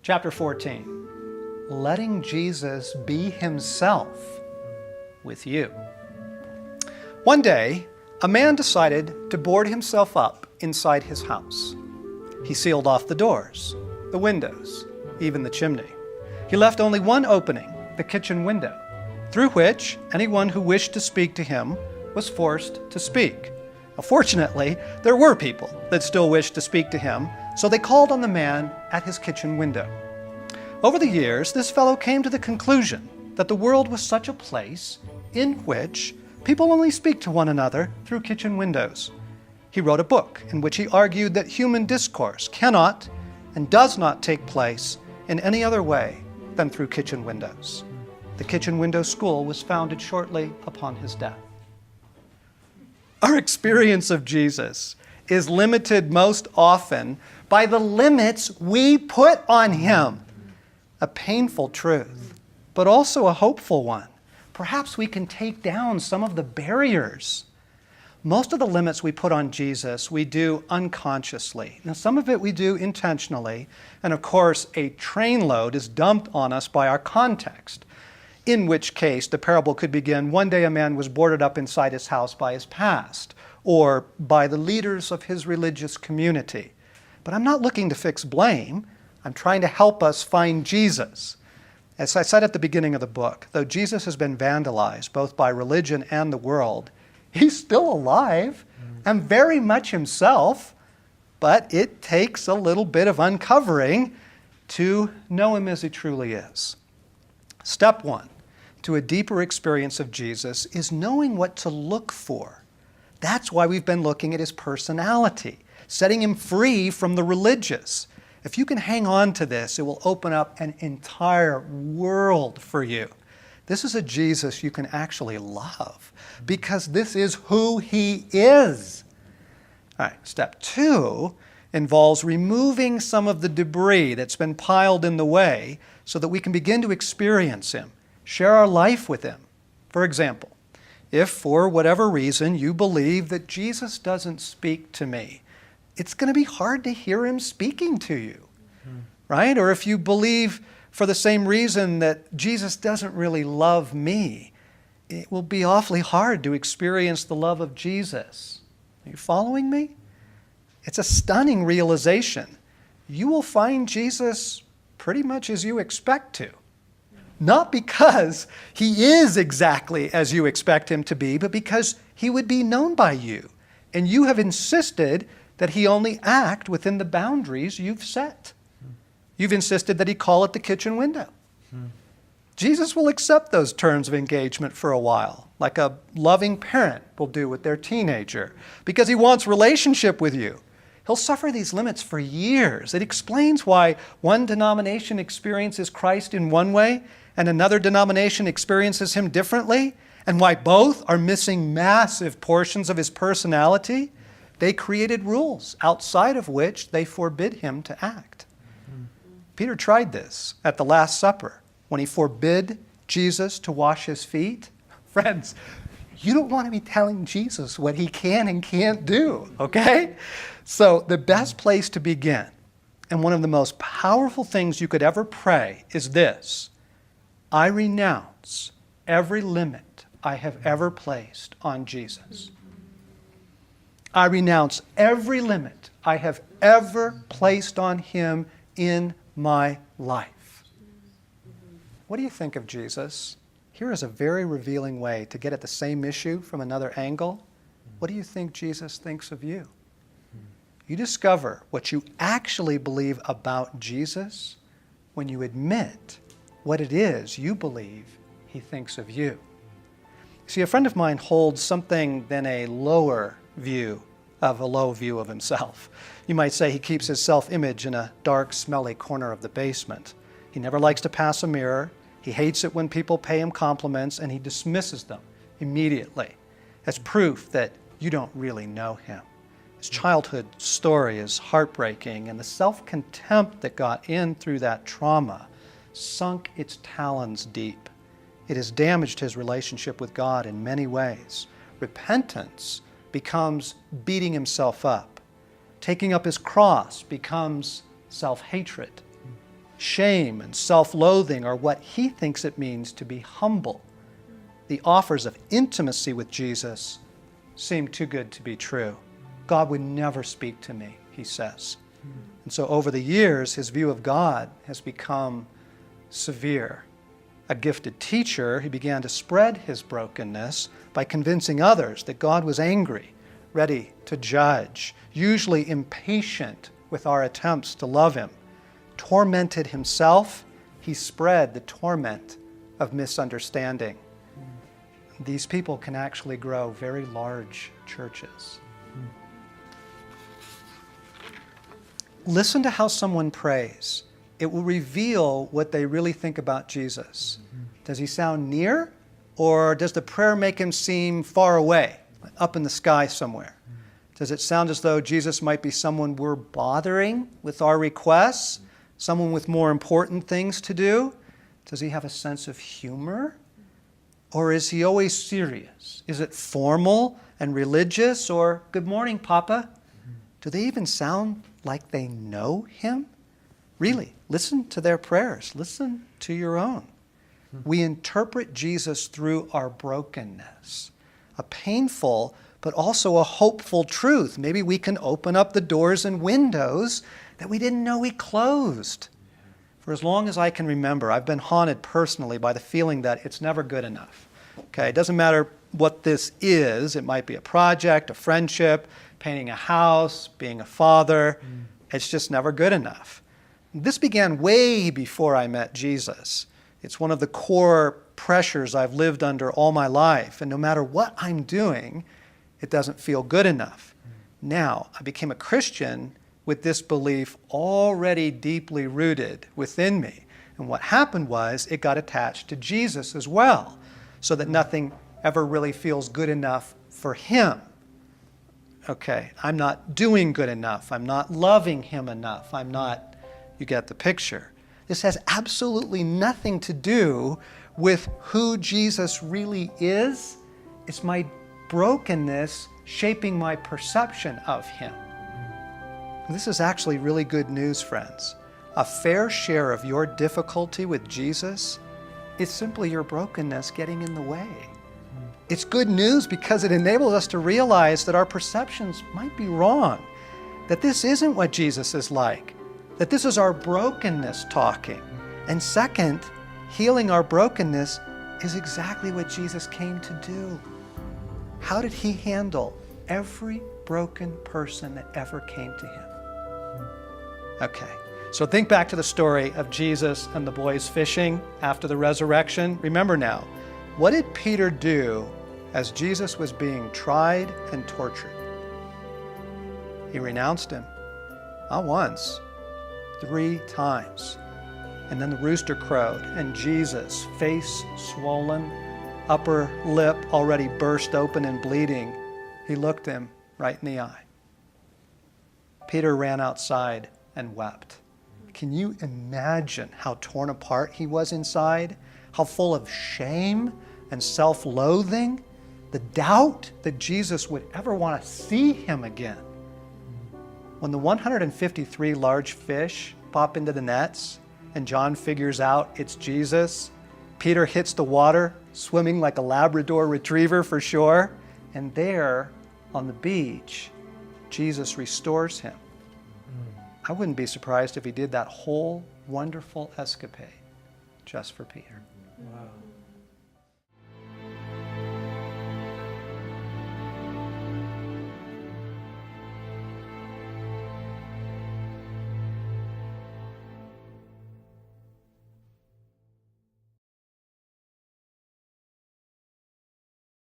Chapter 14. Letting Jesus be himself with you. One day, a man decided to board himself up inside his house. He sealed off the doors, the windows, even the chimney. He left only one opening, the kitchen window, through which anyone who wished to speak to him was forced to speak. Fortunately, there were people that still wished to speak to him, so they called on the man at his kitchen window. Over the years, this fellow came to the conclusion that the world was such a place in which people only speak to one another through kitchen windows. He wrote a book in which he argued that human discourse cannot and does not take place in any other way than through kitchen windows. The Kitchen Window School was founded shortly upon his death. Our experience of Jesus is limited most often by the limits we put on him. A painful truth, but also a hopeful one. Perhaps we can take down some of the barriers. Most of the limits we put on Jesus, we do unconsciously. Now, some of it we do intentionally, and of course, a trainload is dumped on us by our context, in which case the parable could begin, one day a man was boarded up inside his house by his past, or by the leaders of his religious community. But I'm not looking to fix blame. I'm trying to help us find Jesus. As I said at the beginning of the book, though Jesus has been vandalized both by religion and the world, he's still alive and very much himself, but it takes a little bit of uncovering to know him as he truly is. Step one to a deeper experience of Jesus is knowing what to look for. That's why we've been looking at his personality, setting him free from the religious. If you can hang on to this, it will open up an entire world for you. This is a Jesus you can actually love because this is who he is. All right, step two involves removing some of the debris that's been piled in the way so that we can begin to experience him, share our life with him. For example, if for whatever reason you believe that Jesus doesn't speak to me, it's going to be hard to hear him speaking to you, right? Or if you believe for the same reason that Jesus doesn't really love me, it will be awfully hard to experience the love of Jesus. Are you following me? It's a stunning realization. You will find Jesus pretty much as you expect to. Not because he is exactly as you expect him to be, but because he would be known by you. And you have insisted that he only act within the boundaries you've set. You've insisted that he call at the kitchen window. Jesus will accept those terms of engagement for a while, like a loving parent will do with their teenager, because he wants relationship with you. He'll suffer these limits for years. It explains why one denomination experiences Christ in one way and another denomination experiences him differently, and why both are missing massive portions of his personality. They created rules outside of which they forbid him to act. Peter tried this at the Last Supper when he forbid Jesus to wash his feet. Friends, you don't want to be telling Jesus what he can and can't do, okay? So the best place to begin, and one of the most powerful things you could ever pray, is this: I renounce every limit I have ever placed on Jesus. I renounce every limit I have ever placed on him in my life. What do you think of Jesus? Here is a very revealing way to get at the same issue from another angle. What do you think Jesus thinks of you? You discover what you actually believe about Jesus when you admit what it is you believe he thinks of you. See, a friend of mine holds something than a low view of himself. You might say he keeps his self-image in a dark, smelly corner of the basement. He never likes to pass a mirror. He hates it when people pay him compliments, and he dismisses them immediately as proof that you don't really know him. His childhood story is heartbreaking, and the self-contempt that got in through that trauma sunk its talons deep. It has damaged his relationship with God in many ways. Repentance becomes beating himself up. Taking up his cross becomes self-hatred. shame and self-loathing are what he thinks it means to be humble. The offers of intimacy with Jesus seem too good to be true. God would never speak to me, he says. And so over the years, his view of God has become severe. A gifted teacher, he began to spread his brokenness by convincing others that God was angry, ready to judge, usually impatient with our attempts to love him. Tormented himself, he spread the torment of misunderstanding. These people can actually grow very large churches. Listen to how someone prays. It will reveal what they really think about Jesus. Does he sound near, or does the prayer make him seem far away, up in the sky somewhere? Does it sound as though Jesus might be someone we're bothering with our requests, someone with more important things to do? Does he have a sense of humor? Or is he always serious? Is it formal and religious, or good morning, Papa? Do they even sound like they know him? Really, listen to their prayers. Listen to your own. We interpret Jesus through our brokenness, a painful but also a hopeful truth. Maybe we can open up the doors and windows that we didn't know we closed. For as long as I can remember, I've been haunted personally by the feeling that it's never good enough. Okay, it doesn't matter what this is. It might be a project, a friendship, painting a house, being a father. It's just never good enough. This began way before I met Jesus. It's one of the core pressures I've lived under all my life. And no matter what I'm doing, it doesn't feel good enough. Now, I became a Christian with this belief already deeply rooted within me. And what happened was it got attached to Jesus as well, so that nothing ever really feels good enough for him. Okay, I'm not doing good enough. I'm not loving him enough. You get the picture. This has absolutely nothing to do with who Jesus really is. It's my brokenness shaping my perception of him. This is actually really good news, friends. A fair share of your difficulty with Jesus is simply your brokenness getting in the way. It's good news because it enables us to realize that our perceptions might be wrong, that this isn't what Jesus is like, that this is our brokenness talking. And second, healing our brokenness is exactly what Jesus came to do. How did he handle every broken person that ever came to him? Okay, so think back to the story of Jesus and the boys fishing after the resurrection. Remember now, what did Peter do as Jesus was being tried and tortured? He renounced him. Not once, 3 times. And then the rooster crowed, and Jesus, face swollen, upper lip already burst open and bleeding, he looked him right in the eye. Peter ran outside and wept. Can you imagine how torn apart he was inside? How full of shame and self-loathing? The doubt that Jesus would ever want to see him again. When the 153 large fish pop into the nets and John figures out it's Jesus, Peter hits the water, swimming like a Labrador retriever for shore, and there on the beach, Jesus restores him. I wouldn't be surprised if he did that whole wonderful escapade just for Peter. Wow.